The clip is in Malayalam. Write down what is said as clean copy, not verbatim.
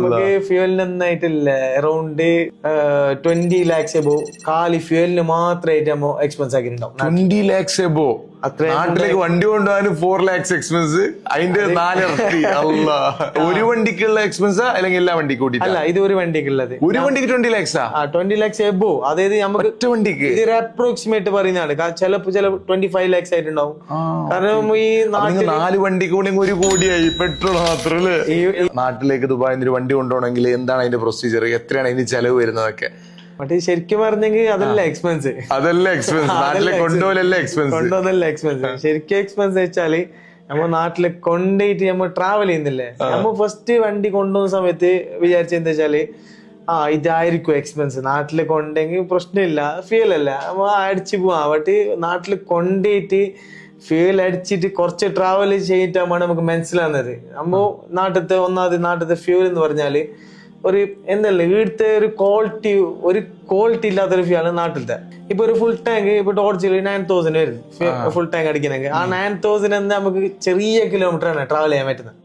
നമുക്ക് ഫ്യൂവലിന് നന്നായിട്ടില്ല അറൌണ്ട് 20 lakhs എബോ കാലി ഫ്യൂവലിന് മാത്രമായിട്ട് നമ്മ എക്സ്പെൻസ് ആക്കിയിട്ടുണ്ടാവും. 20 lakhs എബോ നാട്ടിലേക്ക് വണ്ടി കൊണ്ടുപോകാനും 4 lakhs എക്സ്പെൻസ്, അതിന്റെ 4 ഇരട്ടി. അല്ല, ഒരു വണ്ടിക്കുള്ള എക്സ്പെൻസാ അല്ലെങ്കിൽ എല്ലാ വണ്ടിക്ക് കൂട്ടി? അല്ല, ഇത് ഒരു വണ്ടിക്കുള്ളത്. ഒരു വണ്ടിക്ക് 20 lakhs? 20 lakhs above. അതായത് നമുക്ക് ഒറ്റ വണ്ടിക്ക് ഇതൊരു അപ്രോക്സിമേറ്റ് പറയുന്നതാണ്. ചിലപ്പോ 25 lakhs ആയിട്ടുണ്ടാവും. കാരണം ഈ 4 വണ്ടിക്ക് കൂടി 1 കോടിയായി പെട്രോൾ മാത്രല്ലേ. നാട്ടിലേക്ക് ദുബായിൽ ഒരു വണ്ടി കൊണ്ടുപോകണമെങ്കിൽ എന്താണ് അതിന്റെ പ്രൊസീജിയർ, എത്രയാണ് അതിന് ചെലവ് വരുന്നതൊക്കെ? മറ്റേ ശരിക്കും പറഞ്ഞെങ്കിൽ അതല്ല എക്സ്പെൻസ്. അതല്ല എക്സ്പെൻസ്, നാട്ടിലെ കൊണ്ടുപോലല്ല എക്സ്പെൻസ്. കൊണ്ടുവന്നല്ല എക്സ്പെൻസ്. ശരിക്കും എക്സ്പെൻസ് വെച്ചാല് നമ്മ നാട്ടില് കൊണ്ടുപോയിട്ട് നമ്മ ട്രാവൽ ചെയ്യുന്നില്ലേ, നമ്മ ഫസ്റ്റ് വണ്ടി കൊണ്ടുപോകുന്ന സമയത്ത് വിചാരിച്ച എന്താ വെച്ചാല് ഇതായിരിക്കും എക്സ്പെൻസ്. നാട്ടില് കൊണ്ടെങ്കിൽ പ്രശ്നമില്ല, ഫ്യൂൽ അല്ല, നമ്മ അടിച്ചു പോവാ. ബട്ട് നാട്ടില് കൊണ്ടുപോയിട്ട് ഫ്യൂൽ അടിച്ചിട്ട് കുറച്ച് ട്രാവൽ ചെയ്തിട്ടാണ് നമുക്ക് മനസ്സിലാകുന്നത്. നമ്മ നാട്ടിലത്തെ ഫ്യൂൽ എന്ന് പറഞ്ഞാല് ഒരു എന്തല്ല ഇവിടുത്തെ ഒരു ക്വാളിറ്റി ഇല്ലാത്തൊരു ഫ്യൂലാണ് നാട്ടിലത്തെ. ഇപ്പൊ ഒരു ഫുൾ ടാങ്ക് ഇപ്പൊ ടോർച്ചിൽ 9000 വരുന്നു ഫുൾ ടാങ്ക് അടിക്കണമെങ്കിൽ. ആ 9000 നമുക്ക് ചെറിയ കിലോമീറ്റർ ആണ് ട്രാവൽ ചെയ്യാൻ പറ്റുന്നത്.